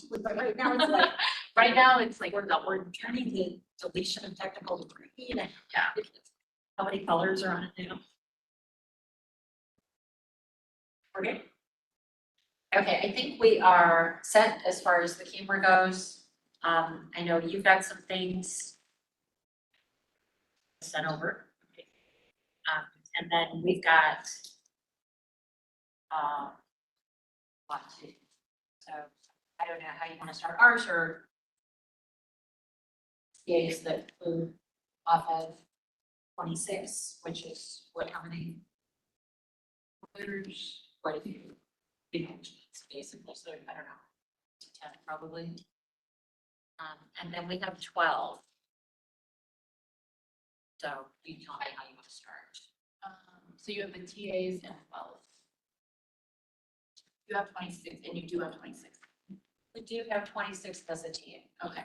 But right now it's like we're turning the deletion of technical debris. Yeah. How many colors are on it now? Okay. Okay, I think we are set as far as the camera goes. I know you've got some things sent over. And then we've got what to, so I don't know how you want to start ours or days that flew off of 26, which is what, how many? There's quite a few big basically, so I don't know, 10 probably. And then we have 12. So you tell me how you want to start. So you have the TAs and 12. You have 26 and you do have 26. We do have 26 as a team. Okay.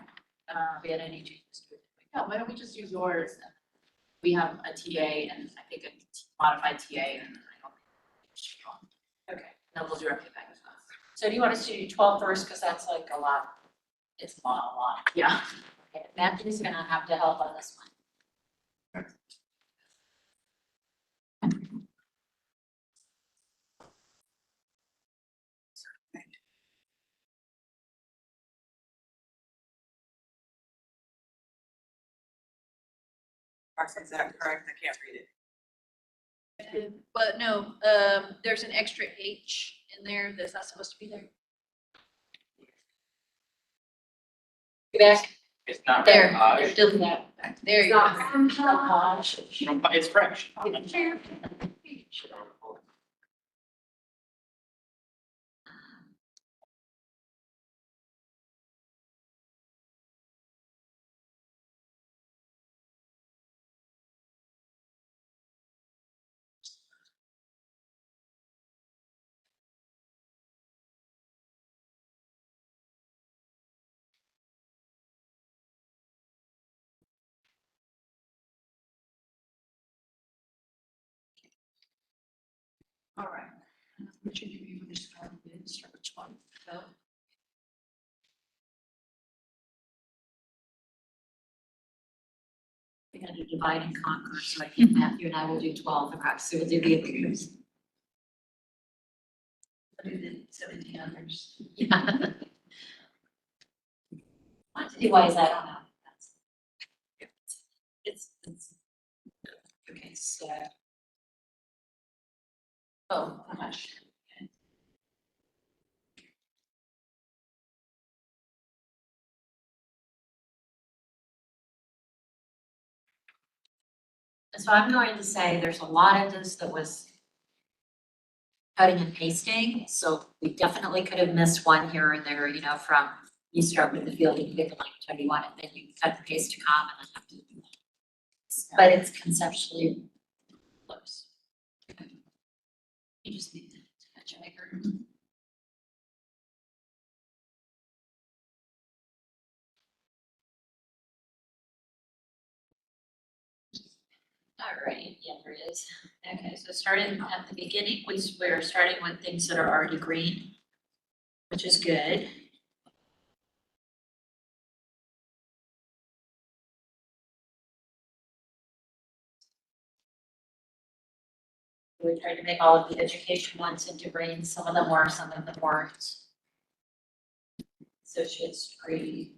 We had any changes to it? Yeah, why don't we just use yours? We have a TA and I think a modified TA and I don't think. Okay. Then we'll do our payback as well. So do you want us to do 12 first? Because that's like a lot. It's a lot. Yeah. Okay. Matthew's going to have to help on this one. Is that correct? I can't read it. But no, there's an extra H in there that's not supposed to be there. Get back. It's not There. Raj. Delete that. There you go. It's French. All right. Which of you want to start with? Start which one? Go. We got to divide and conquer, so I think Matthew and I will do 12, and Roxy will do the others. I'll do the 17 others. Yeah. Why is that? I don't know. It's okay, so. Oh, gosh. Okay. So I'm going to say there's a lot of this that was cutting and pasting, so we definitely could have missed one here or there, you know, from you start with the field and pick the language how you want it, then you cut the paste to com and then have to do that. But it's conceptually close. You just need to touch bigger. All right, yeah, there it is. Okay, so starting at the beginning, we're starting with things that are already green, which is good. We tried to make all of the education ones into green, some of them were, some of them weren't. Associate's degree.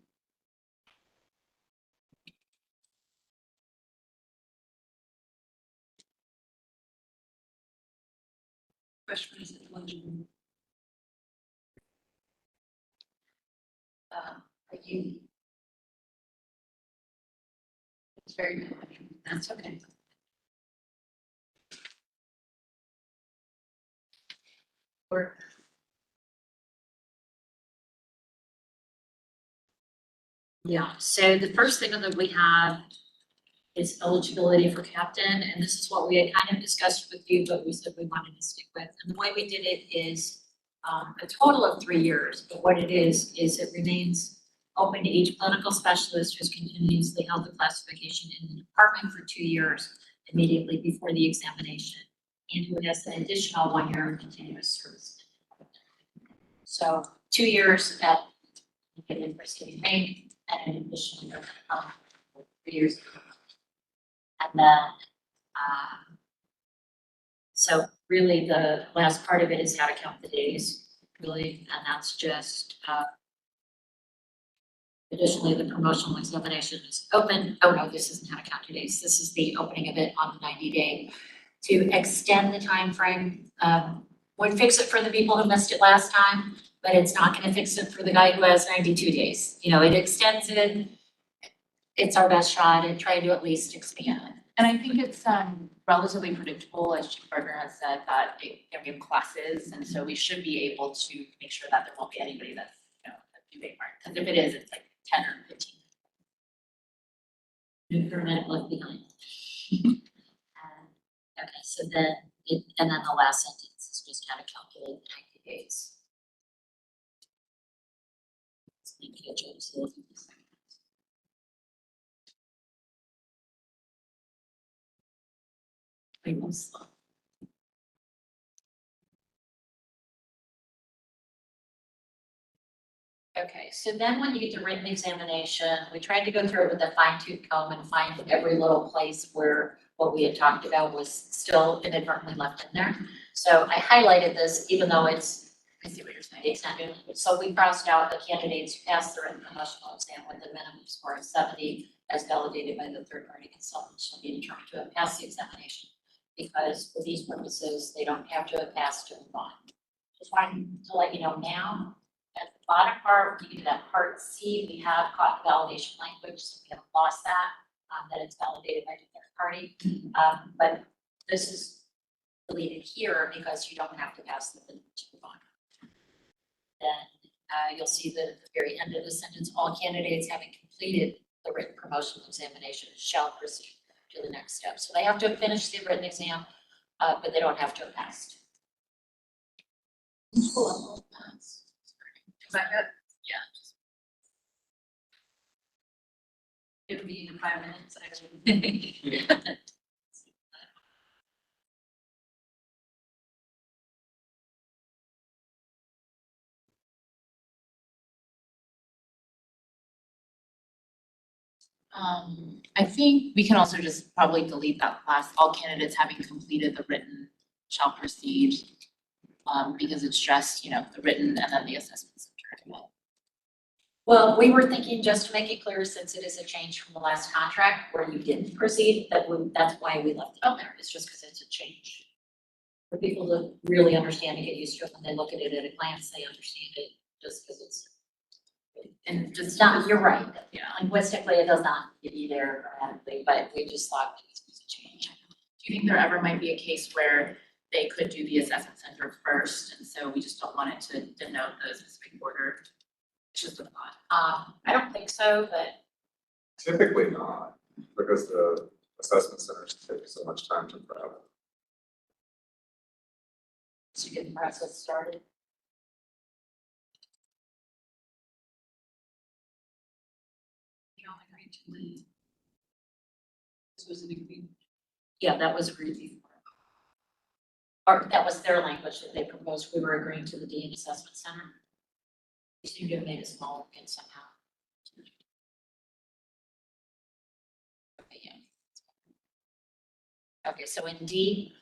Freshman is eligible. Are you? It's very good. That's okay. Or. Yeah, so the first thing that we have is eligibility for captain, and this is what we had kind of discussed with you, but we said we wanted to stick with. And the way we did it is a total of 3 years, but what it is it remains open to each clinical specialist who's continuously held the classification in the department for 2 years immediately before the examination, and who has an additional 1 year of continuous service. So 2 years at given for city rate, and an additional 3 years ago. And then, so really the last part of it is how to count the days, really, and that's just, additionally, the promotional examination is open. Oh, no, this isn't how to count your days. This is the opening of it on the 90-day to extend the timeframe. Would fix it for the people who missed it last time, but it's not gonna fix it for the guy who has 92 days. You know, it extends it. It's our best shot at trying to at least expand it. And I think it's relatively predictable, as Chief Gardner has said, that there are classes, and so we should be able to make sure that there won't be anybody that's, you know, a due date mark. Because if it is, it's like 10 or 15. Increment left behind. Okay, so then, and then the last sentence is just how to calculate the 90 days. Let's make it a joke, so we'll do this. Pretty much slow. Okay, so then when you get to written examination, we tried to go through it with a fine tooth comb and find every little place where what we had talked about was still inadvertently left in there. So I highlighted this, even though I see what you're saying. It's not good. So we crossed out the candidates who passed the written promotional exam with a minimum score of 70 as validated by the third party consultant shall be determined to have passed the examination. Because for these purposes, they don't have to have passed to move on. Just wanted to let you know now. At the bottom part, you get to that part C, we have caught validation language, so we haven't lost that it's validated by the third party. But this is deleted here because you don't have to pass the to move on. Then you'll see that at the very end of the sentence, all candidates having completed the written promotional examination shall proceed to the next step. So they have to have finished the written exam, but they don't have to have passed. Is that good? It'll be in 5 minutes, actually. I think we can also just probably delete that last, all candidates having completed the written shall proceed. Because it's just, you know, the written and then the assessment center. Well, we were thinking, just to make it clear, since it is a change from the last contract where you didn't proceed, that's why we left it on there. It's just because it's a change. For people to really understand and get used to it, when they look at it at a glance, they understand it just because it's. And just not, you're right, Yeah. linguistically, it does not be there grammatically, but we just thought it was a change. Do you think there ever might be a case where they could do the assessment center first, and so we just don't want it to denote the specific order? It's just a thought. I don't think so, but Typically not, because the assessment centers take so much time to prep. to get the process started. You don't agree to the. This was an agreement. Yeah, that was agreed before. Or that was their language that they proposed. We were agreeing to the Dean Assessment Center. We seem to have made it smaller again somehow. Okay, yeah. Okay, so in D.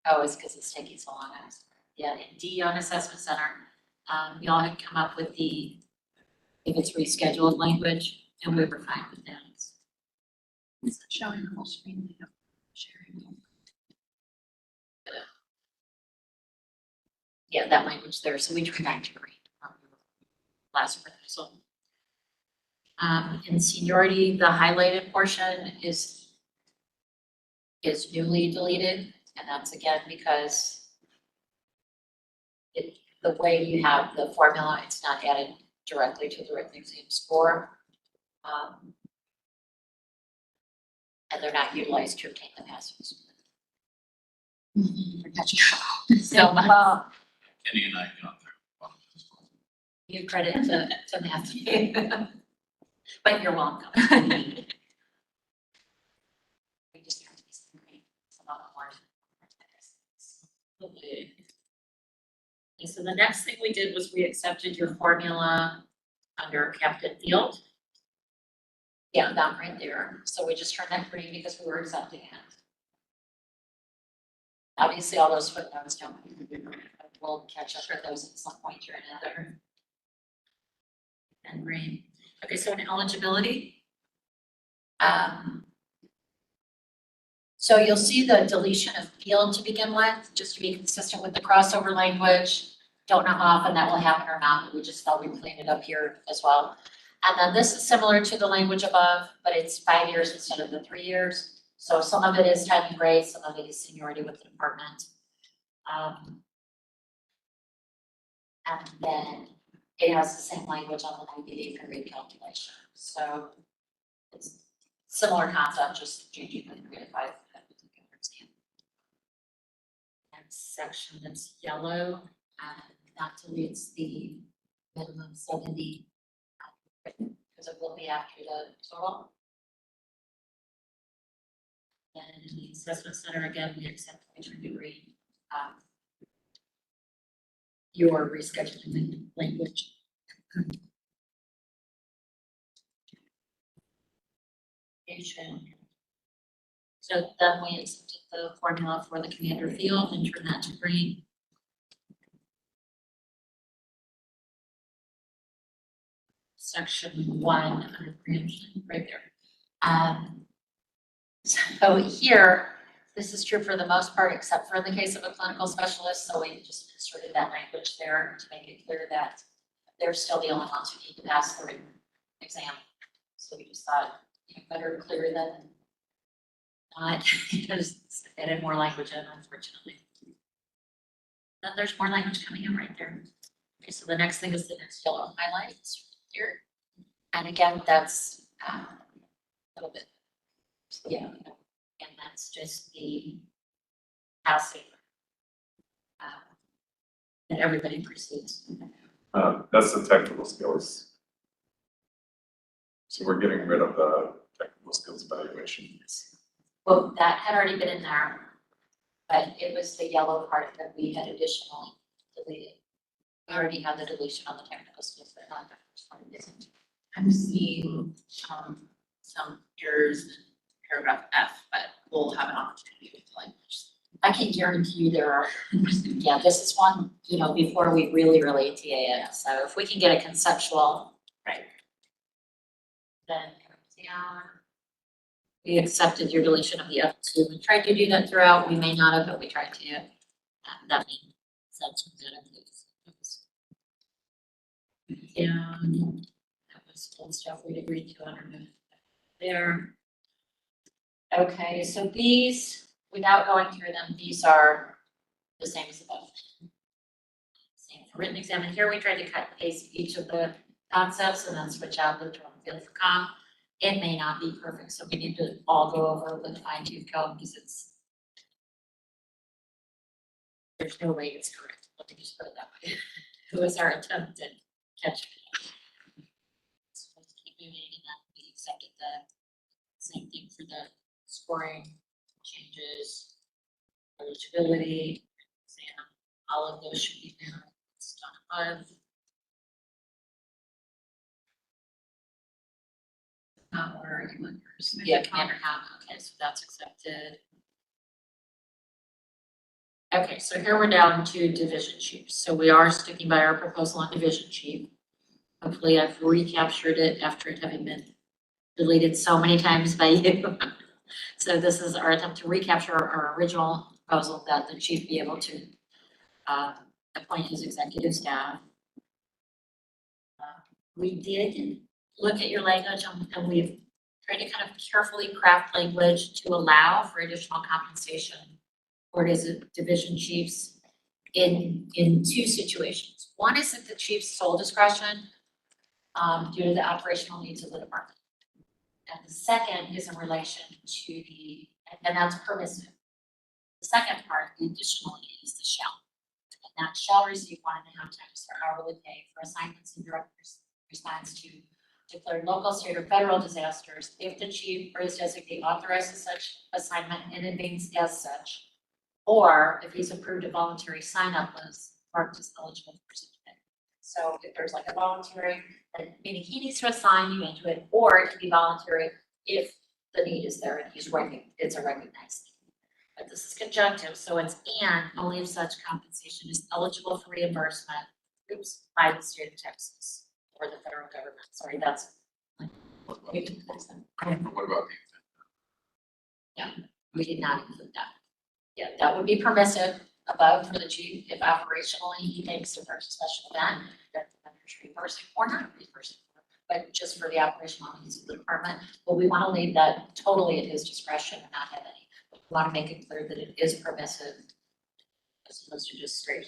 Oh, it's because it's taking so long. Yeah, in D on Assessment Center, y'all had come up with the, if it's rescheduled language, and we were fine with that. It's not showing the whole screen, they don't sharing. Yeah, that language there, so we turned back to green. Last proposal. In seniority, the highlighted portion is newly deleted, and that's again because the way you have the formula, it's not added directly to the written exam score. And they're not utilized to obtain the passes. So, Kenny and I got through. give credit to Matthew. But you're welcome. We just have to be some great, a lot more. Okay, so the next thing we did was we accepted your formula under Captain Field. Yeah, that right there. So we just turned that green because we were accepting it. Obviously, all those footnotes don't, we'll catch up with those at some point or another. And green. Okay, so in eligibility. So you'll see the deletion of field to begin with, just to be consistent with the crossover language. Don't know how often that will happen or not, but we just thought we'd clean it up here as well. And then this is similar to the language above, but it's 5 years instead of the 3 years. So some of it is time and grade, some of it is seniority with the department. And then it has the same language on the 90-day period calculation. So it's similar concept, just changing the 3 to 5. And section that's yellow, that deletes the minimum 70, because it will be after the total. And in the assessment center, again, we accept the degree. Your rescheduling language. So then we accepted the formula for the commander field and turn that to green. Section 1 under preemption, right there. So here, this is true for the most part, except for in the case of a clinical specialist. So we just inserted that language there to make it clear that they're still the only ones who need to pass the written exam. So we just thought, better clear than not, just added more language in, unfortunately. Then there's more language coming in right there. Okay, so the next thing is the next yellow highlights here. And again, that's a little bit, yeah, and that's just the passing that everybody proceeds. That's the technical skills. So we're getting rid of the technical skills evaluation. Well, that had already been in there, but it was the yellow part that we had additionally deleted. We already had the deletion on the technical skills, but not the first one. Isn't. I'm seeing some errors in paragraph F, but we'll have an opportunity with language. I can guarantee you there are, yeah, this is one, before we really TA it. So if we can get a conceptual. Right. Then down. We accepted your deletion of the F2. We tried to do that throughout. We may not have, but we tried to. That made sense with that. And that was full stuff we'd agreed to under there. Okay, so these, without going through them, these are the same as above. Same for written exam. And here we tried to cut and paste each of the concepts and then switch out the term field for comp. It may not be perfect, so we need to all go over with fine tooth comb because there's no way it's correct. Let me just put it that way. It was our attempt to catch it. So let's keep moving, and then we accepted the same thing for the scoring changes, eligibility, exam. All of those should be there. It's done above. Where are you on yours? Yeah, commander comp. Okay, so that's accepted. Okay, so here we're down to division chiefs. So we are sticking by our proposal on division chief. Hopefully I've recaptured it after it having been deleted so many times by you. So this is our attempt to recapture our original proposal that the chief be able to appoint his executive staff. We did look at your language and we've tried to kind of carefully craft language to allow for additional compensation for his division chiefs in two situations. One is at the chief's sole discretion due to the operational needs of the department. And the second is in relation to the, and that's permissive. The second part, the additionally, is the shall. And that shall receive 1.5 times their hourly pay for assignments and direct response to declared local, state, or federal disasters if the chief or his designee authorizes such assignment in advance as such, or if he's approved a voluntary sign-up marked as eligible for sick pay. So if there's like a voluntary, meaning he needs to assign you into it, or it can be voluntary if the need is there and it's a recognized need. But this is conjunctive, so it's and only if such compensation is eligible for reimbursement, by the state of Texas or the federal government. Sorry, that's. What about the We did not include that. Yeah, that would be permissive above for the chief if operationally he thinks if there's a special event, that the vendor's reimbursing or not reimbursing. But just for the operational needs of the department, but we want to leave that totally at his discretion and not have any. We want to make it clear that it is permissive as opposed to just straight.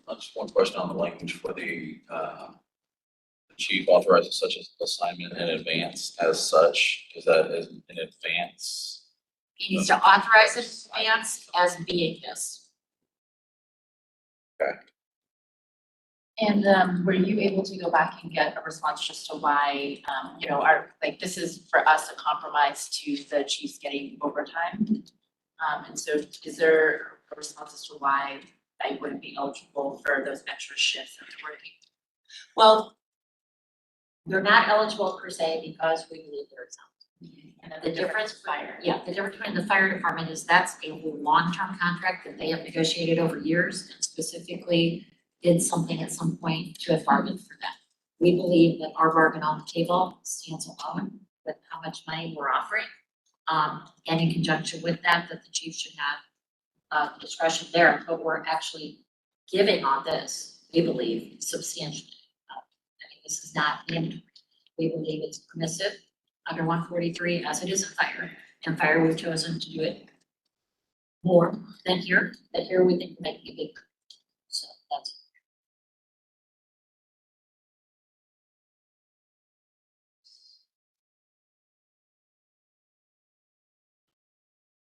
Just one question on the language for the chief authorizes such as assignment in advance as such, is that in advance? He needs to authorize it in advance as being this. And were you able to go back and get a response just to why, like, this is for us a compromise to the chiefs getting overtime? And so is there a response as to why I wouldn't be eligible for those extra shifts that we're working? Well, you're not eligible per se because we believe they're exempt. And then The difference, fire. yeah, the difference between the fire department is that's a long-term contract that they have negotiated over years and specifically did something at some point to have bargained for that. We believe that our bargain on the table stands alone with how much money we're offering. And in conjunction with that, that the chief should have discretion there, but we're actually giving on this, we believe, substantially. This is not mandatory. We believe it's permissive under 143 as it is in fire. And fire, we've chosen to do it more than here, but here we think we're making a big. So that's.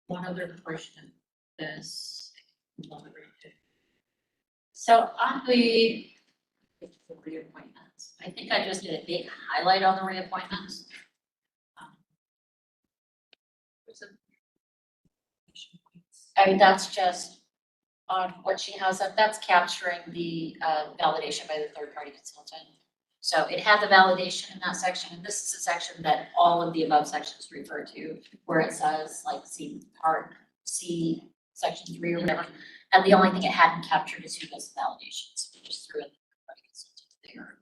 One other portion of this. So on the reappointments, I think I just did a big highlight on the reappointments. And that's just on what she has up, that's capturing the validation by the third party consultant. So it had the validation in that section, and this is a section that all of the above sections refer to, where it says like C section 3 or whatever. And the only thing it hadn't captured is who does the validation, so we just threw in the third party consultant there.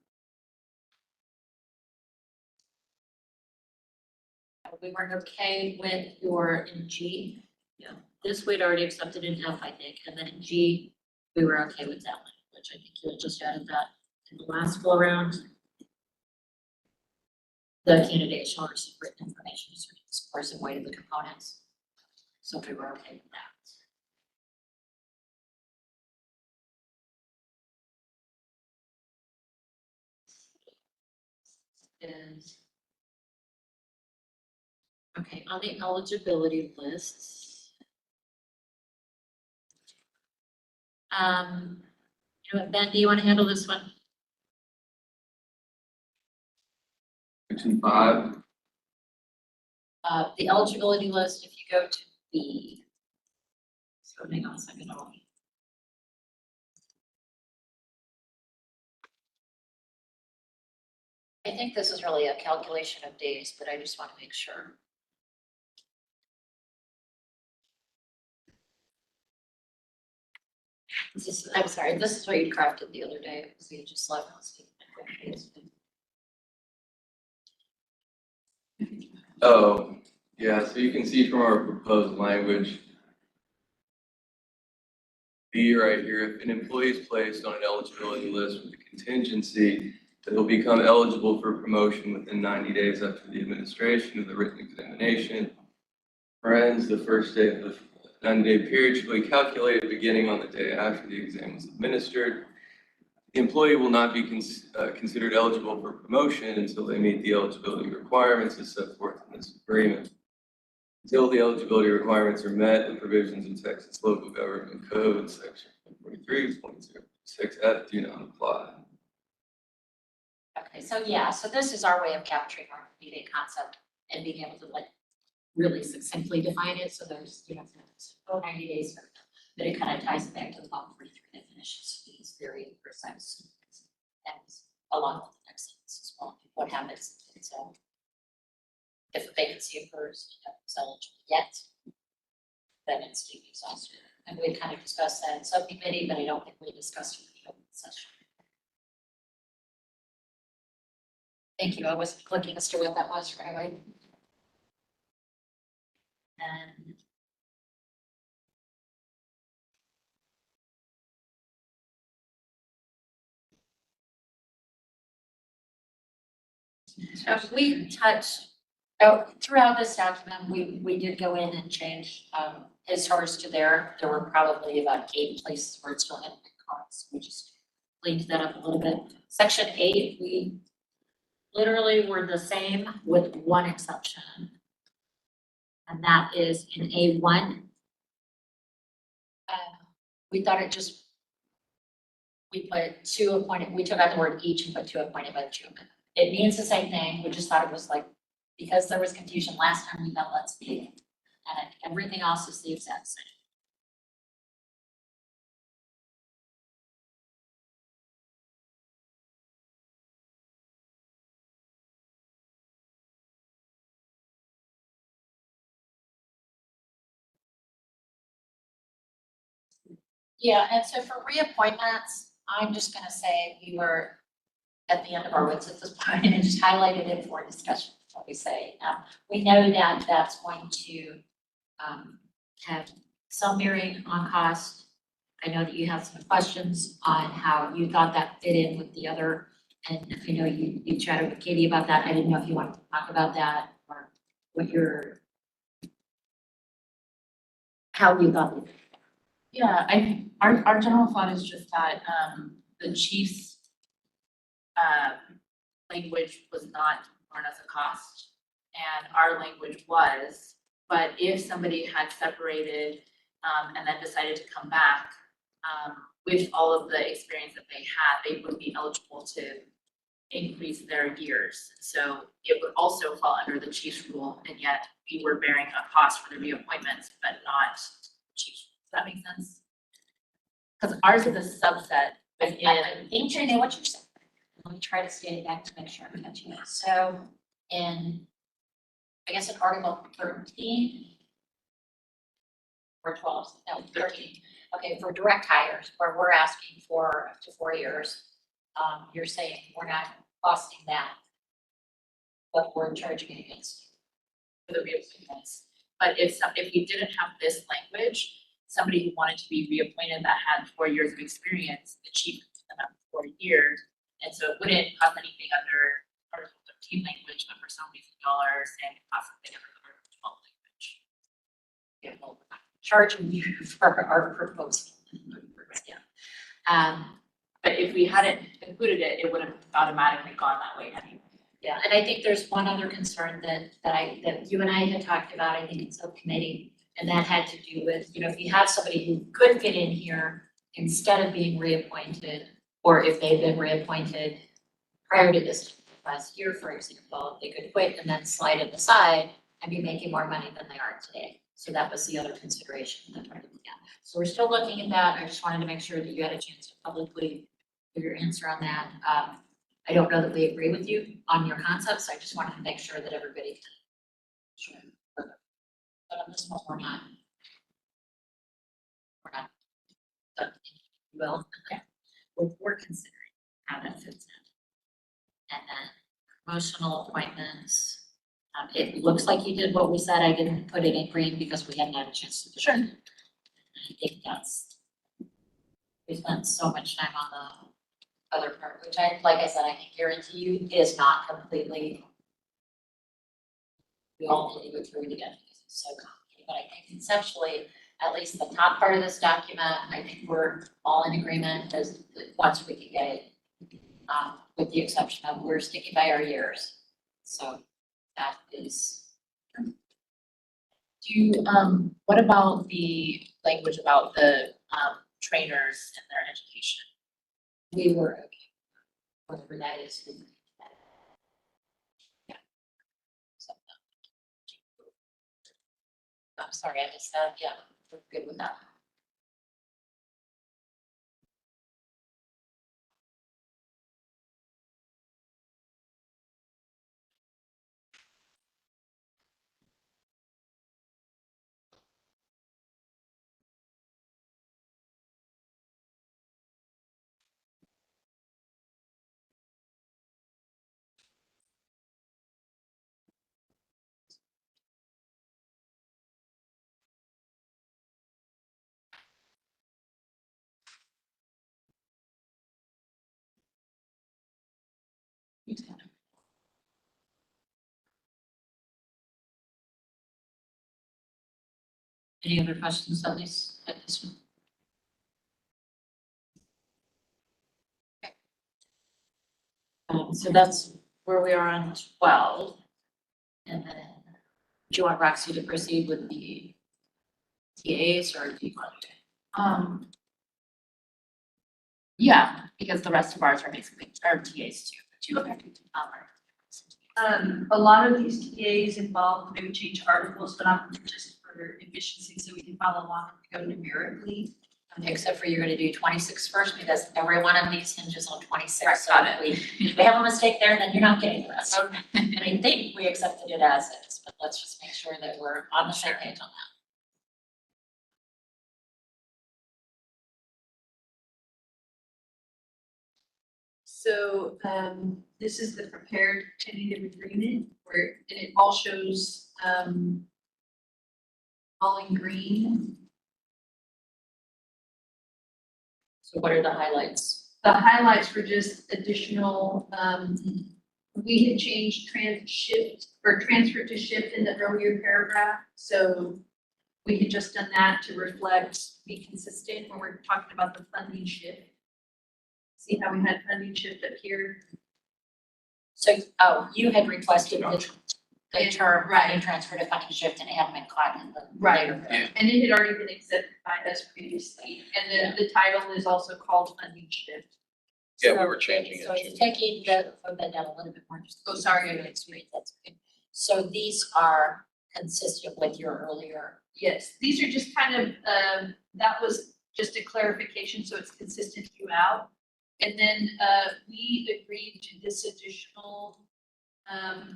We weren't okay with your in G. Yeah. This we'd already accepted in F, I think, and then in G, we were okay with that one, which I think you had just added that in the last go around. The candidate shall receive written information concerning the scores and weight of the components. So we were okay with that. Is okay, on the eligibility lists. You know what, Ben, do you want to handle this one? Section 5, The eligibility list, if you go to B. So hang on a second. I think this is really a calculation of days, but I just want to make sure. I'm sorry, this is what you crafted the other day, because you just left us. Oh, yeah, so you can see from our proposed language. B right here, if an employee is placed on an eligibility list with a contingency that will become eligible for promotion within 90 days after the administration of the written examination. Friends, the first day of the 90-day period should be calculated beginning on the day after the exam was administered. The employee will not be considered eligible for promotion until they meet the eligibility requirements as set forth in this agreement. Until the eligibility requirements are met, the provisions of Texas Local Government Code, section 43.06F do not apply. Okay, so yeah, so this is our way of capturing our immediate concept and being able to like really succinctly define it, so there's, 90 days, but it kind of ties it back to the 143 that she's very precise. And along with the next sentence as well, what happens, so if a vacancy occurs, and it's eligible yet, then it's to be exhausted. And we kind of discussed that in subcommittee, but I don't think we discussed it in the open session. Thank you, I wasn't clicking as to what that was, right? And we touched, throughout this document, we did go in and change, as far as to there were probably about 8 places where it still had big cards. We just cleaned that up a little bit. Section 8, we literally were the same with one exception. And that is in A1. We thought it just, we put 2 appointed, we took out the word each and put 2 appointed by the chairman. It means the same thing, we just thought it was like, because there was confusion last time we got let's speak, and everything else is the exact same. Yeah, and so for reappointments, I'm just gonna say we were at the end of our wits at this point and just highlighted it for discussion, what we say. We know that that's going to have some bearing on cost. I know that you have some questions on how you thought that fit in with the other, and I know you chatted with Katie about that. I didn't know if you wanted to talk about that or what your, how you thought. Yeah, our general thought is just that, the chief's, language was not borne as a cost, and our language was, but if somebody had separated, and then decided to come back, with all of the experience that they had, they would be eligible to increase their years. So it would also fall under the chief's rule, and yet we were bearing a cost for the reappointments, but not chief's. Does that make sense? Because ours is a subset within. I think I know what you're saying. Let me try to state it back to make sure I'm catching it. So in, I guess in Article 13 or 12, no, 13. Okay, for direct hires, where we're asking for up to 4 years, you're saying we're not costing that, but we're charging it against. For the reappointments. But if we didn't have this language, somebody who wanted to be reappointed that had 4 years of experience, the chief would put them up for 4 years. And so it wouldn't cost anything under Article 13 language, but for some reason y'all are saying it costs something under Article 12 language. Yeah, well, we're not charging you for our proposal. Yeah. But if we hadn't included it, it would have automatically gone that way anyway. Yeah, and I think there's one other concern that you and I had talked about, I think in subcommittee, and that had to do with, you know, if you have somebody who could fit in here instead of being reappointed, or if they've been reappointed prior to this last year, for example, they could quit and then slide it aside and be making more money than they are today. So that was the other consideration that we're looking at. So we're still looking at that. I just wanted to make sure that you had a chance to publicly give your answer on that. I don't know that we agree with you on your concepts. I just wanted to make sure that everybody can. Sure. But on this one, we're not. But well, okay. We're considering how that fits in. And then promotional appointments. It looks like you did what we said. I didn't put it in green because we hadn't had a chance to. Sure. I think that's, we spent so much time on the other part, which I, like I said, I can guarantee you is not completely. We all need to go through it again because it's so complicated, but I think conceptually, at least the top part of this document, I think we're all in agreement as once we can get it. With the exception of we're sticking by our years. So that is. What about the language about the, trainers and their education? We were okay. Whatever that is. Yeah. So, I'm sorry, I missed that. Yeah, we're good with that. Any other questions on this, at this one? So that's where we are on 12. And then, do you want Roxy to proceed with the TAs or do you want to? Yeah, because the rest of ours are basically, are TAs too, but you A lot of these TAs involve no change articles, but I'm just for efficiency, so we can follow along and go numerically. Except for you're gonna do 26 first, because every one of these hinges on 26. Right, So got if we have a mistake there, then you're not getting the rest. Okay. And I think we accepted it as is, but let's just make sure that we're on the same page on that. So, this is the prepared tentative agreement where, and it all shows, all in green. So what are the highlights? The highlights were just additional, we had changed transfer to shift in the earlier paragraph, so we had just done that to reflect, be consistent when we're talking about the funding shift. See how we had funding shift up here? So, you had requested the term Right. funding transfer to funding shift and it hadn't been caught in the Right. later. Yeah. And it had already been accepted by us previously, and then the title is also called funding shift. Yeah, we So- were changing it So to- it's taking that, put that down a little bit more. Oh, sorry. That's great, that's good. So these are consistent with your earlier. Yes, these are just kind of, that was just a clarification, so it's consistent throughout. And then, we agreed to this additional,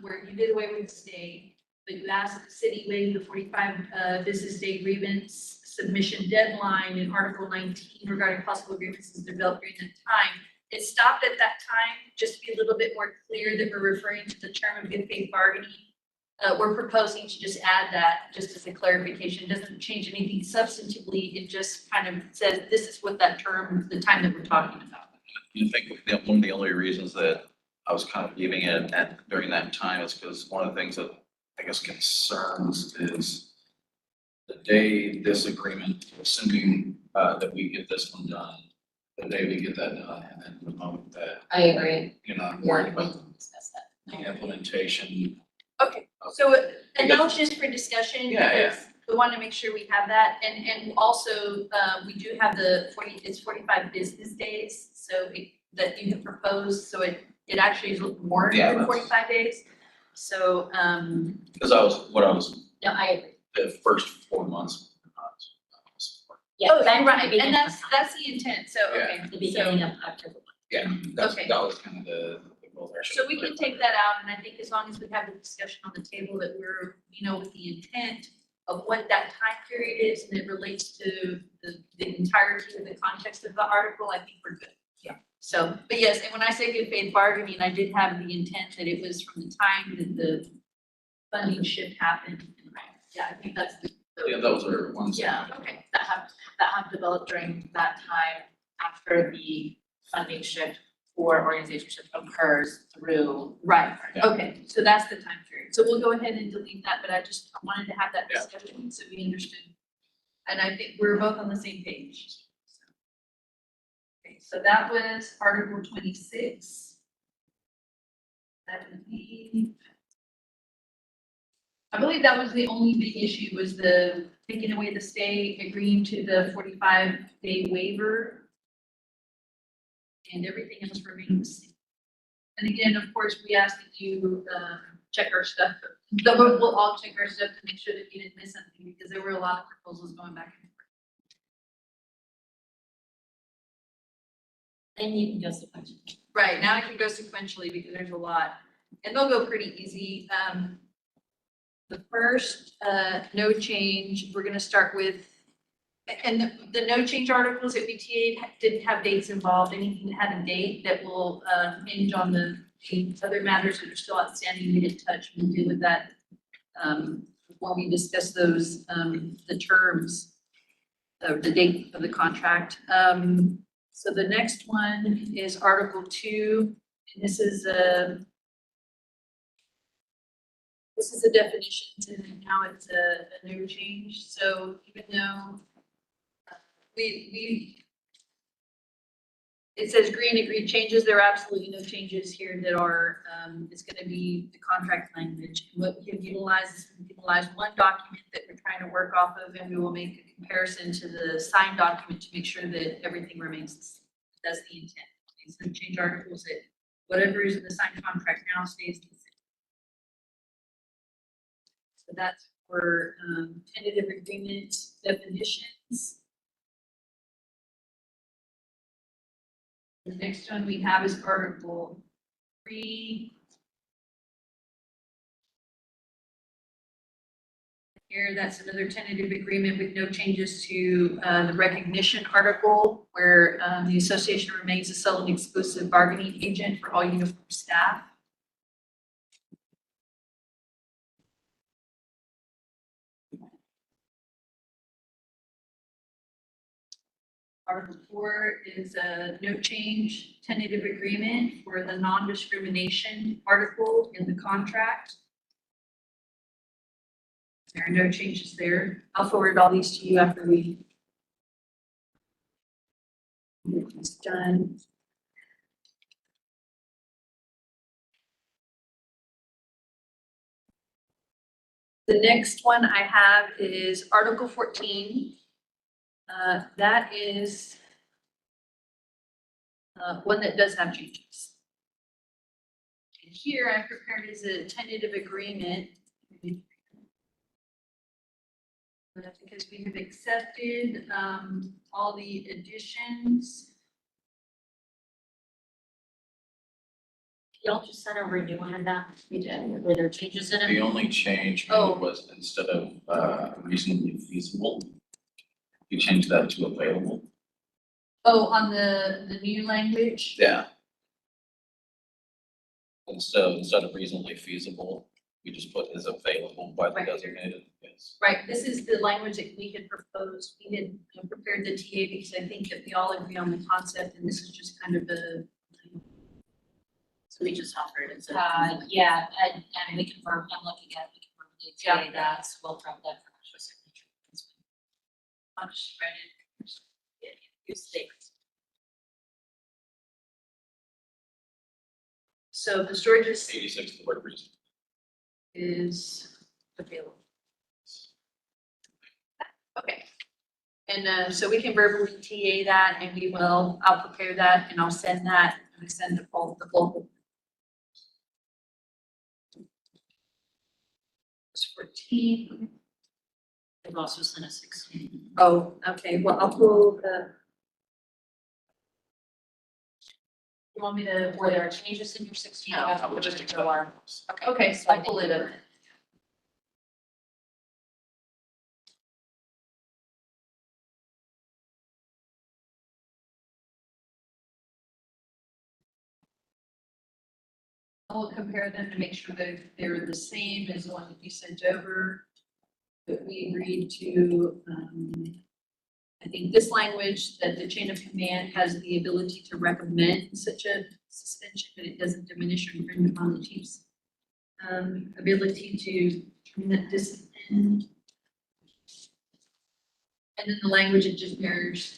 where you did away with the stay, but you asked the city waive the 45 business day grievance submission deadline in Article 19 regarding possible grievances developed during that time. It stopped at that time, just to be a little bit more clear that we're referring to the term of good faith bargaining. We're proposing to just add that, just as a clarification, it doesn't change anything substantively, it just kind of says this is what that term, the time that we're talking about. You think that one of the only reasons that I was kind of leaving it at during that time is because one of the things that I guess concerns is the day this agreement, assuming that we get this one done, the day we get that done, and then the moment that, I agree. you know, I'm Yeah, worried we about can discuss that. the implementation. Okay, so, and that was just for discussion, Yeah, yeah. because we want to make sure we have that, and also, we do have it's 45 business days, so that you have proposed, so it actually is more Yeah, than that's- 45 days. So, Because I was, No, I agree. the first 4 months. Yeah, oh, back to right, the beginning. and that's the intent, so, Yeah. okay. The beginning of October. Yeah, that's, Okay. that was kind of the goal there. So we can take that out, and I think as long as we have the discussion on the table that we're, with the intent of what that time period is, and it relates to the entirety of the context of the article, I think we're good. Yeah. So, but yes, and when I say good faith bargaining, I did have the intent that it was from the time that the funding shift happened. Yeah, I think that's the. Yeah, those are ones. Yeah, okay. that have developed during that time after the funding shift for organization shift occurs through. Right, Yeah. okay, so that's the time period. So we'll go ahead and delete that, but I wanted to have that Yeah. discussion so we understood. And I think we're both on the same page. Okay, so that was Article 26. I believe that was the only big issue, was the taking away the stay, agreeing to the 45-day waiver. And everything else remained the same. And again, of course, we ask that you check our stuff, but we'll all check our stuff to make sure that you didn't miss something, because there were a lot of proposals going back and forth. Then you can go sequentially. Right, now I can go sequentially because there's a lot, and they'll go pretty easy. The first, no change, we're gonna start with, and the no change articles that we TA'd didn't have dates involved, anything that had a date that will hinge on the other matters that are still outstanding, we didn't touch, we'll deal with that when we discuss those, the terms of the date of the contract. So the next one is Article 2, and this is this is the definitions and now it's a new change. So even though it says agree and agreed changes, there are absolutely no changes here that are, it's gonna be the contract language. What we have utilized is we utilize one document that we're trying to work off of, and we will make a comparison to the signed document to make sure that everything remains the same. That's the intent. These no change articles, that whatever is in the signed contract now stays the same. So that's for tentative agreement definitions. The next one we have is Article 3. Here, that's another tentative agreement with no changes to the recognition article, where the association remains a sole and exclusive bargaining agent for all uniform staff. Article 4 is a no change tentative agreement for the non-discrimination article in the contract. There are no changes there. I'll forward all these to you after we get this done. The next one I have is Article 14. That is one that does have changes. And here I prepared as a tentative agreement. Because we have accepted all the additions. Y'all just sent a renewal of that, we did, were there changes in it? The only change Oh. was instead of reasonably feasible, you changed that to available. Oh, on the new language? Yeah. Instead of reasonably feasible, we just put is available by the Right. designated, yes. Right, this is the language that we had proposed. We had prepared the TA because I think that we all agree on the concept, and this is just kind of a. So we just offered it, so. Yeah. And we confirm, I'm looking at, we confirm the TA, that's, we'll prep that for our signature. I'll just spread it. Yeah, use statements. So the storage 86 the word reason. is available. Okay. And so we can verbally TA that, and I'll prepare that and I'll send that, and I send the local. It's 14. They've also sent a 16. Oh, okay, well, I'll pull the. You want me to, Were there changes in your 16? No, I would just accept. okay, so I'll pull it up. I'll compare them to make sure that they're the same as the one that you sent over. But we agreed to, I think this language, that the chain of command has the ability to recommend such a suspension, but it doesn't diminish or infringe upon the chief's ability to terminate discipline. And then the language, it just mirrors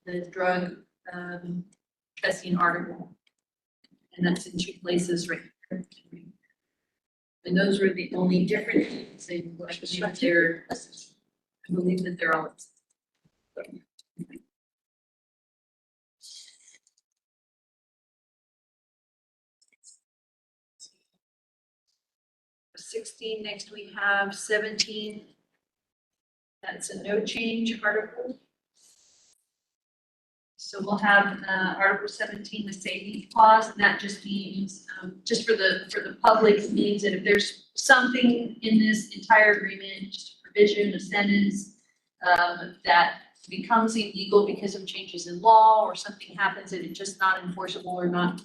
the drug testing article. And that's in 2 places right here. And those were the only differences. I believe that they're all. 16, next we have 17. That's a no change article. So we'll have Article 17, the savings clause, and that just means, just for the public, it means that if there's something in this entire agreement, just a provision, a sentence, that becomes illegal because of changes in law, or something happens that it's just not enforceable or not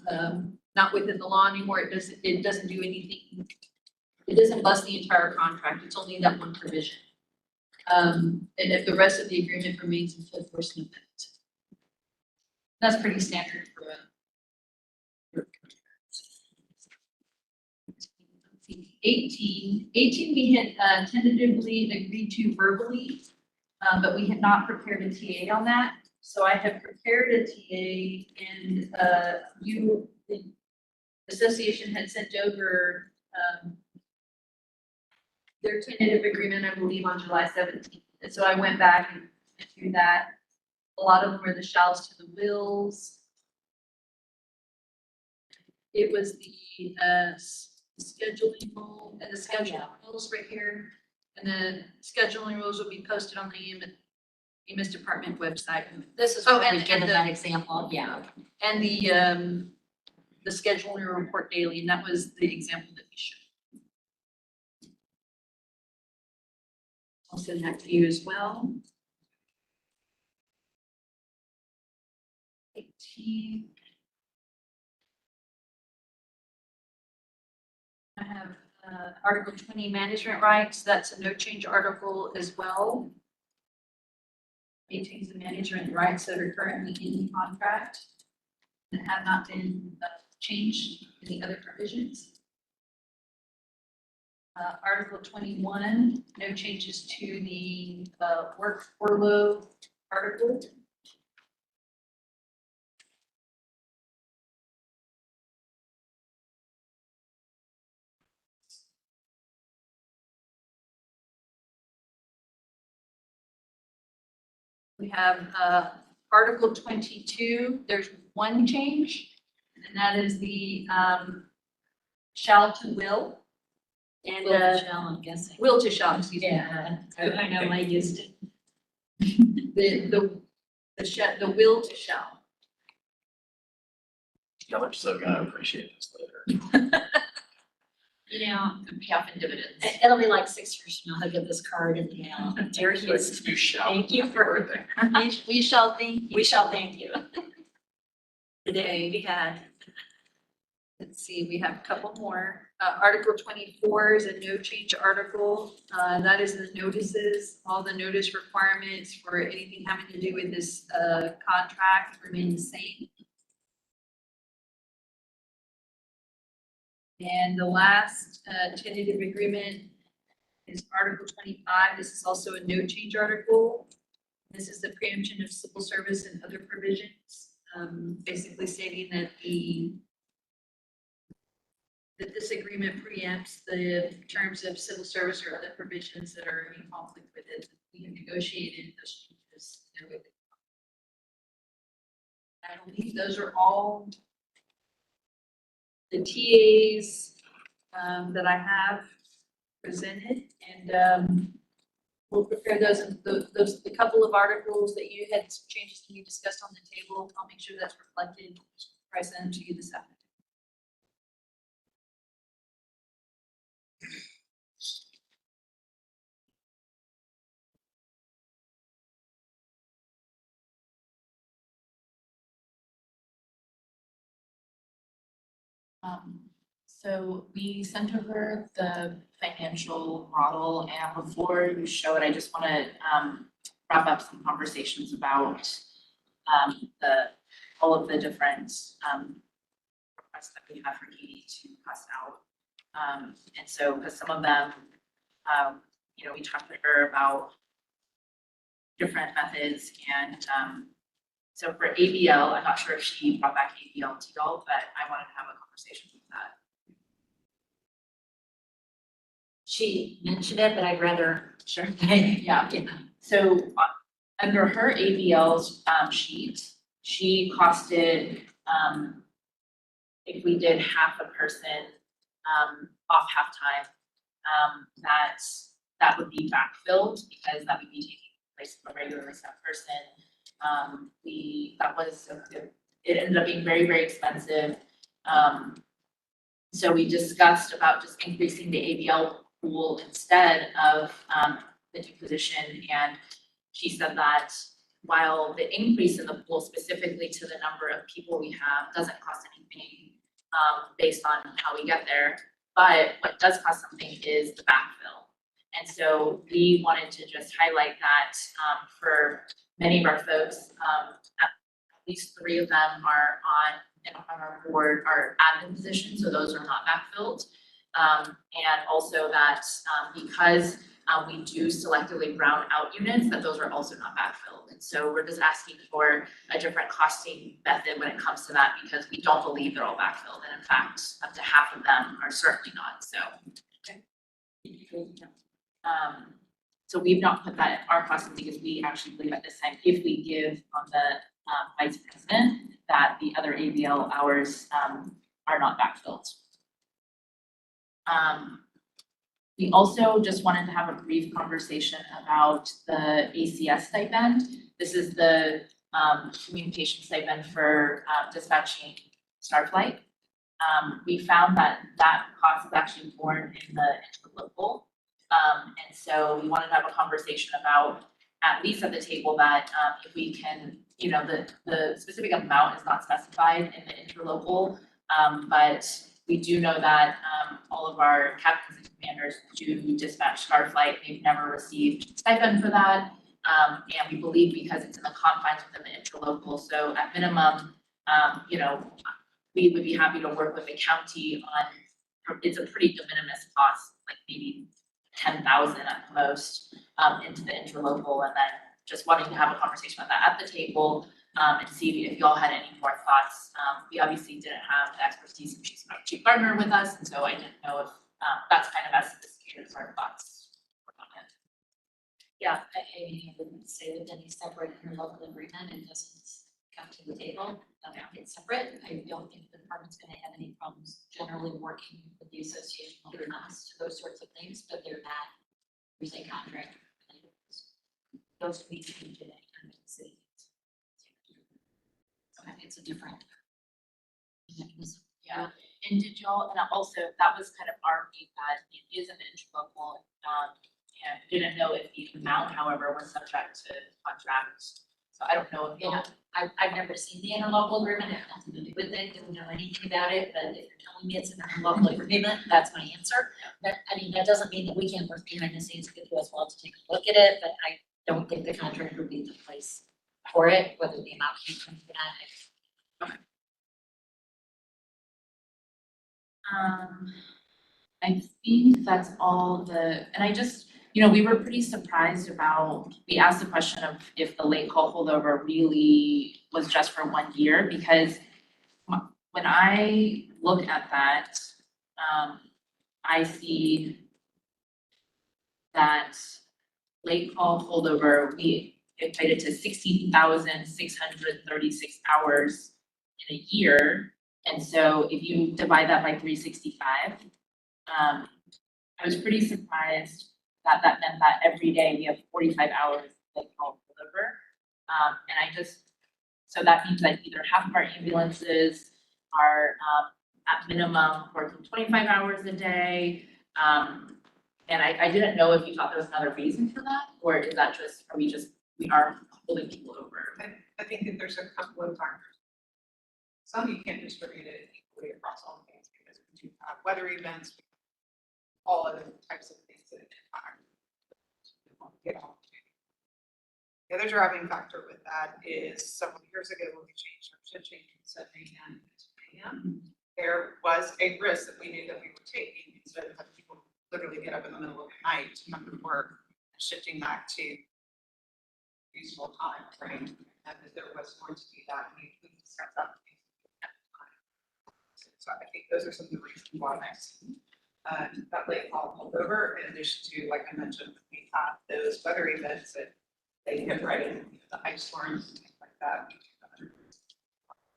within the law anymore, it doesn't do anything. It doesn't bust the entire contract, it's only that one provision. And if the rest of the agreement remains in full force and effect. That's pretty standard for a. 18 we had tentatively agreed to verbally, but we had not prepared a TA on that. So I have prepared a TA and the association had sent over their tentative agreement, I believe, on July 17th. And so I went back and through that. A lot of them were the shalls to the wills. It was the scheduling rule and the scheduling rules right here. And then scheduling rules will be posted on the EMS department website. This is Oh, where we and given the- that example, yeah. And the scheduling report daily, and that was the example that we showed. I'll send that to you as well. 18. I have Article 20, management rights. That's a no change article as well. Maintains the management rights that are currently in the contract and have not been changed in the other provisions. Article 21, no changes to the work furlough article. We have Article 22, there's one change, and that is the shall to will. And Will to shall, I'm guessing. will to shall, excuse me. Yeah, I know, I used it. The will to shall. Y'all are so gonna appreciate this later. You know, Could pay off in dividends. it'll be like 6 years from now, I'll get this card in the mail. Dear Houston, You shall. thank you for, We shall thank you. we shall thank you. Today we had, Let's see, we have a couple more. Article 24 is a no change article. That is the notices, all the notice requirements for anything having to do with this contract remain the same. And the last tentative agreement is Article 25. This is also a no change article. This is the preemption of civil service and other provisions, basically stating that this agreement preempts the terms of civil service or other provisions that are in conflict with it. We have negotiated those changes. I believe those are all the TAs that I have presented, and we'll prepare those, the couple of articles that you had some changes to be discussed on the table. I'll make sure that's reflected, before I send them to you this afternoon. So we sent over the financial model, and before you show it, I just want to wrap up some conversations about all of the different requests that we have for Katie to pass out. And so, because some of them, we talked to her about different methods, and so for ABL, I'm not sure if she brought back ABL to y'all, but I wanted to have a conversation with that. she mentioned it, but I'd rather. Sure. Yeah. So under her ABL's sheet, she costed, if we did half a person off half-time, that would be backfilled because that would be taking place of a regular staff person. It ended up being very, very expensive. So we discussed about just increasing the ABL pool instead of the new position, and she said that while the increase in the pool specifically to the number of people we have doesn't cost anything based on how we get there, but what does cost something is the backfill. And so we wanted to just highlight that for many of our folks, at least 3 of them are on our board are admin positions, so those are not backfilled. And also that, because we do selectively brown out units, that those are also not backfilled. And so we're just asking for a different costing method when it comes to that, because we don't believe they're all backfilled. And in fact, up to half of them are certainly not, so. So we've not put that in our costing because we actually believe at this time, if we give on the vice president, that the other ABL hours are not backfilled. We also just wanted to have a brief conversation about the ACS stipend. This is the communication stipend for dispatching Starflight. We found that that cost is actually borne in the interlocal. And so we wanted to have a conversation about, at least at the table, that if we can, you know, the specific amount is not specified in the interlocal, but we do know that all of our captains and commanders do dispatch Starflight. They've never received stipend for that. And we believe because it's in the confines within the interlocal, so at minimum, you know, we would be happy to work with the county on, it's a pretty de minimis cost, like maybe 10,000 at the most, into the interlocal, and then just wanting to have a conversation about that at the table, and see if y'all had any more thoughts. We obviously didn't have the expertise of Chief Gardner with us, and so I didn't know if that's kind of as sophisticated as our thoughts were on it. Yeah, I wouldn't say that any separate interlocal agreement, it doesn't come to the table, it's separate. I don't think the department's gonna have any problems generally working with the association on us, those sorts of things, but they're not, there's a contract. Those we can do that kind of city. Okay, it's a different mechanism. Yeah, and did y'all, and also, that was kind of our read that it is an interlocal, and didn't know if the amount, however, was subject to contract. So I don't know if y'all. I've never seen the interlocal agreement, I have nothing to do with it, don't know anything about it, but if you're telling me it's an interlocal agreement, that's my answer. But, I mean, that doesn't mean that we can't work behind the scenes with you as well to take a look at it, but I don't think the contract would be the place for it, whether the amount came from that. I think that's all and I just, you know, we were pretty surprised about, we asked the question of if the late call holdover really was just for 1 year, because when I look at that, I see that late call holdover, we equated to 16,636 hours in a year. And so if you divide that by 365, I was pretty surprised that that meant that every day we have 45 hours late call holdover. And I just, so that means that either half of our ambulances are at minimum working 25 hours a day. And I didn't know if you thought there was another reason for that, or is that just, we are holding people over? I think that there's a couple of factors. Some you can't distribute it equally across all the things because we do have weather events, all other types of things that impact. The other driving factor with that is several years ago when we changed our shift change from 7 a.m. to 2 a.m. There was a risk that we knew that we were taking instead of having people literally get up in the middle of the night to come to work, shifting back to reasonable time, right? And that there was going to be that, we discussed that. So I think those are some of the reasons why I see that late call holdover, in addition to, like I mentioned, we have those weather events that they hit right in, the ice storms and things like that.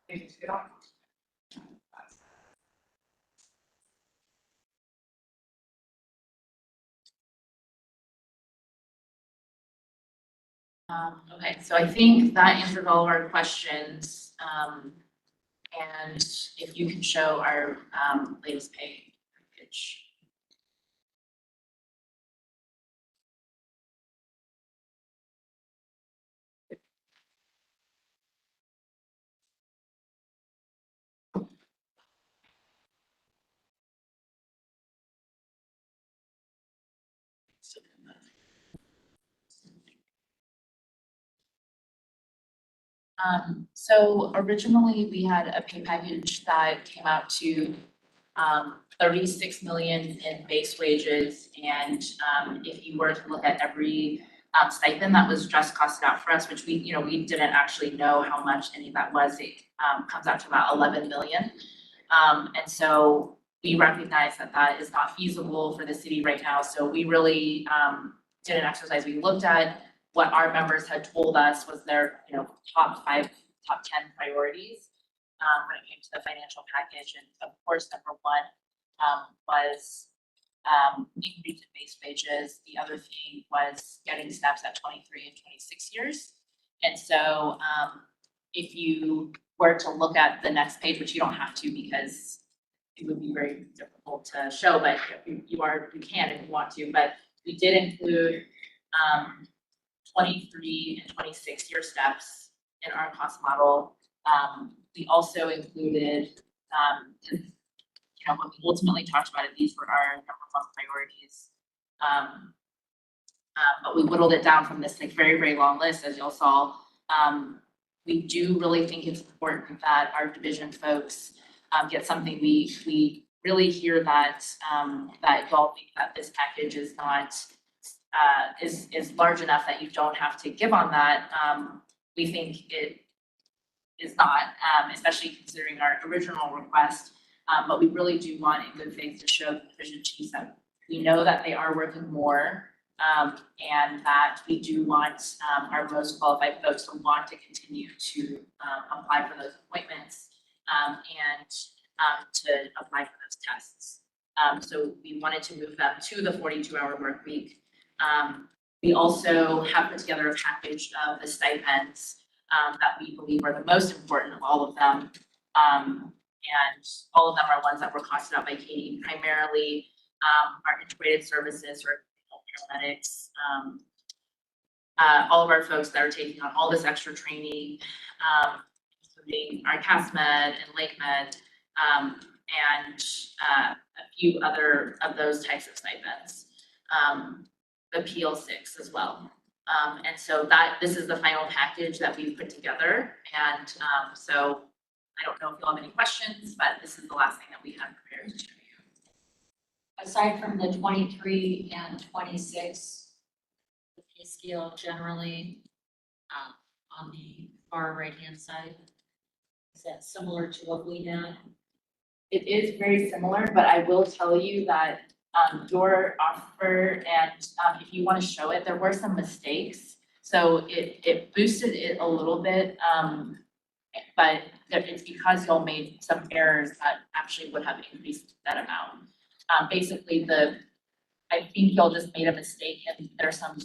They need to get on. Okay, so I think that answered all of our questions. And if you can show our latest pay package. So originally we had a pay package that came out to 36 million in base wages, and if you were to look at every stipend that was just costed out for us, which we, we didn't actually know how much any of that was, it comes out to about 11 million. And so we recognize that that is not feasible for the city right now, so we really did an exercise. We looked at what our members had told us was their, top 5, top 10 priorities when it came to the financial package. And of course, number one was increase in base wages. The other thing was getting steps at 23 and 26 years. And so if you were to look at the next page, which you don't have to because it would be very difficult to show, but you can if you want to, but we did include 23 and 26 year steps in our cost model. We also included, what we ultimately talked about, these were our number one priorities. But we whittled it down from this very, very long list, as y'all saw. We do really think it's important that our division folks get something. We really hear that that y'all think that this package is not is large enough that you don't have to give on that. We think it is not, especially considering our original request. But we really do want, in good faith, to show the division chiefs that we know that they are working more, and that we do want our most qualified folks to want to continue to apply for those appointments and to apply for those tests. So we wanted to move them to the 42-hour work week. We also have put together a package of the stipends that we believe are the most important of all of them. And all of them are ones that were costed out by Katie, primarily our integrated services or paramedics, all of our folks that are taking on all this extra training, including our CAS Med and Lake Med, and a few other of those types of stipends, the PL6 as well. And so this is the final package that we've put together. And so I don't know if you'll have any questions, but this is the last thing that we have prepared to show you. Aside from the 23 and 26, the pay scale generally on the far right-hand side, is that similar to what we had? It is very similar, but I will tell you that your offer, and if you want to show it, there were some mistakes. So it boosted it a little bit, but it's because y'all made some errors that actually would have increased that amount. Basically, I think y'all just made a mistake, and there's some,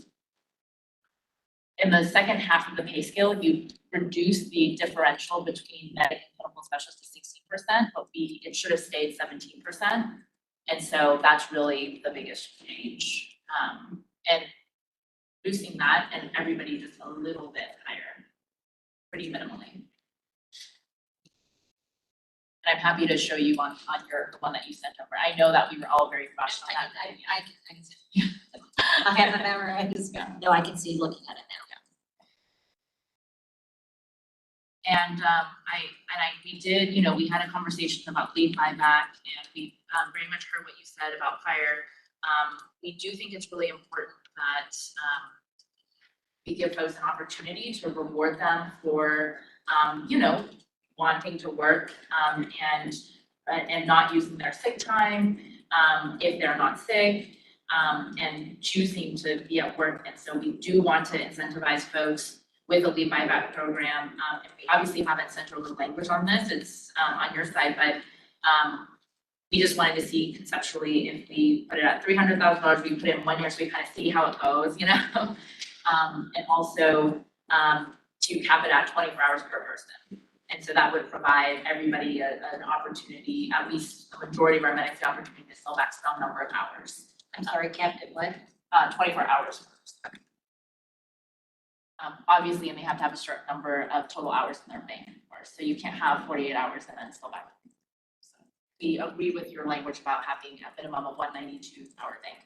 in the second half of the pay scale, you reduce the differential between medic and clinical specialists to 16%, but it should have stayed 17%. And so that's really the biggest change. And boosting that and everybody just a little bit higher, pretty minimally. And I'm happy to show you on the one that you sent over. I know that we were all very rushed on that. I can see. I haven't memorized. No, I can see looking at it now. And we did, we had a conversation about leave buyback, and we very much heard what you said about fire. We do think it's really important that we give folks an opportunity to reward them for, wanting to work and not using their sick time if they're not sick, and choosing to be at work. And so we do want to incentivize folks with a leave buyback program. And we obviously haven't sent over the language on this, it's on your side, but we just wanted to see conceptually if we put it at $300,000, we put it in 1 year so we kind of see how it goes, and also to cap it at 24 hours per person. And so that would provide everybody an opportunity, at least the majority of our medics, the opportunity to sell back some number of hours. I'm sorry, capped at what? 24 hours per person. Obviously, and they have to have a certain number of total hours in their bank, of course. So you can't have 48 hours and then still back. So we agree with your language about having a minimum of 192-hour bank.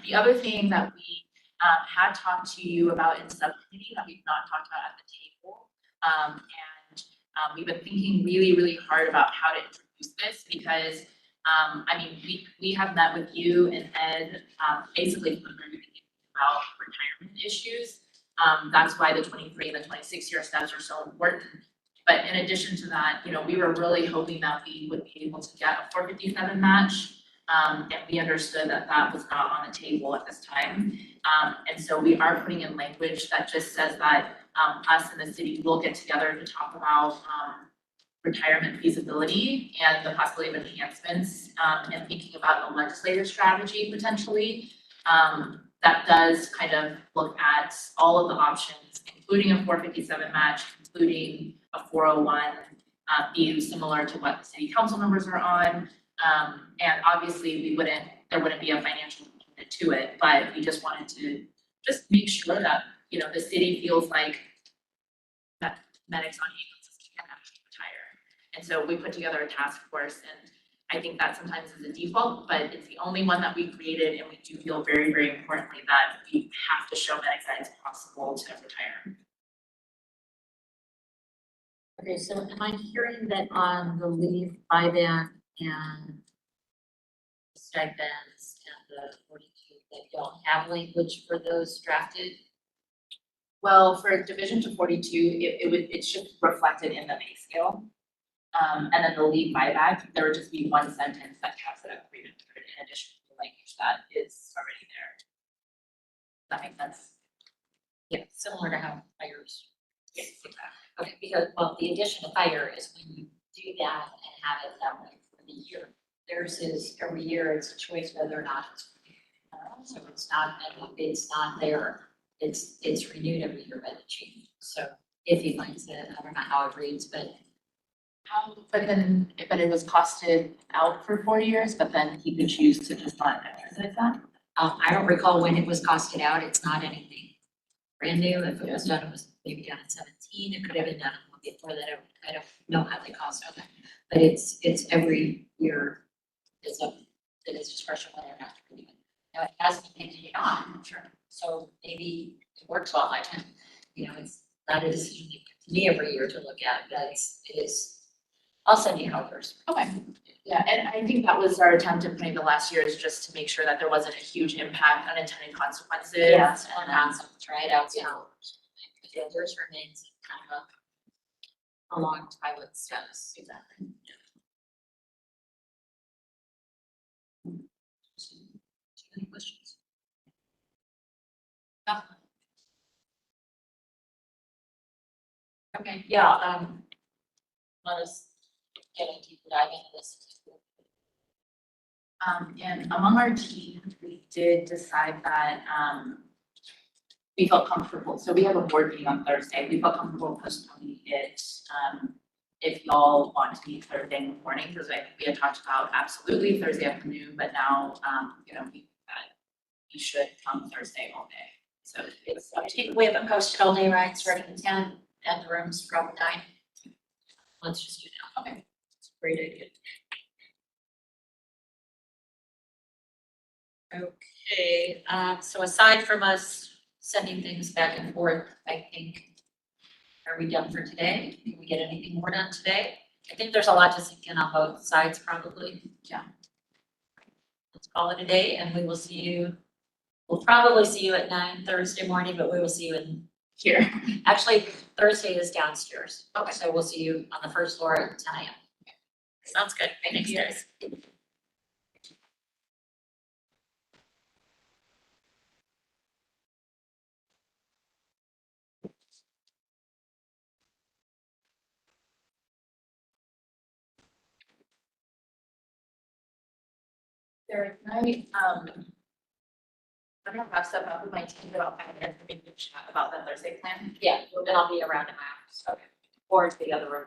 The other thing that we had talked to you about in subcommittee that we've not talked about at the table, and we've been thinking really, really hard about how to introduce use this because, I mean, we have met with you and Ed, basically from the very beginning about retirement issues. That's why the 23 and the 26-year steps are so important. But in addition to that, you know, we were really hoping that we would be able to get a 457 match. And we understood that that was not on the table at this time. And so we are putting in language that just says that us and the city will get together to talk about retirement feasibility and the possibility of enhancements, and thinking about a legislative strategy potentially. That does kind of look at all of the options, including a 457 match, including a 401, being similar to what the city council members are on. And obviously there wouldn't be a financial component to it, but we just wanted to just make sure that, you know, the city feels like that medics on ambulances can actually retire. And so we put together a task force, and I think that sometimes is a default, but it's the only one that we created, and we do feel very, very importantly that we have to show medics that it's possible to retire. Okay, so am I hearing that on the leave buyback and stipends and the 42, that y'all have language for those drafted? Well, for division to 42, it's just reflected in the pay scale. And then the leave buyback, there would just be one sentence that caps it at 300 in addition to the language that is already there. Does that make sense? Yeah, similar to how fires. Yes, exactly. Okay, because, well, the addition of fire is when you do that and have it that way for the year. Theirs is every year, it's a choice whether or not it's. So it's not there, it's renewed every year by the chief. So if he likes it, I don't know how it reads, but But it was costed out for 4 years, but then he could choose to just not exercise that. I don't recall when it was costed out. It's not anything brand new. If it was done, it was maybe done in 17. It could have been done a little before that. I don't know how they cost it, but it's every year. It's up to his discretion whether or not to renew it. Now it has been continued on, sure. So maybe it works well. I can, you know, it's not a decision made to me every year to look at, but it is. I'll send you how it goes. Okay. Yeah, and I think that was our attempt in putting the last year is just to make sure that there wasn't a huge impact, unintended consequences. Yes, And concept, try it out, so. Yeah, yours remains kind of a long pilot status. exactly. Any questions? Okay, yeah, let us get a deeper dive into this. And among our team, we did decide that, we felt comfortable, so we have a board meeting on Thursday, we felt comfortable postponing it, if y'all want to meet Thursday morning, because I think we had talked about absolutely Thursday afternoon, but now, you know, we should come Thursday all day, so it's up to you. We haven't posted all day, right, starting at 10, and the rooms from 9. Let's just do that. Okay. It's a great idea. Okay, so aside from us sending things back and forth, I think, are we done for today? Can we get anything more done today? I think there's a lot to sink in on both sides, probably. Yeah. Let's call it a day, and we will see you. We'll probably see you at 9 Thursday morning, but we will see you in Here. Actually, Thursday is downstairs. Okay. So we'll see you on the first floor at 10 a.m. Sounds good. Thanks, guys. Derek, I'm gonna wrap stuff up with my team about 5 minutes, maybe we can chat about the Thursday plan. Yeah, and I'll be around in my office. Okay. Or to the other room.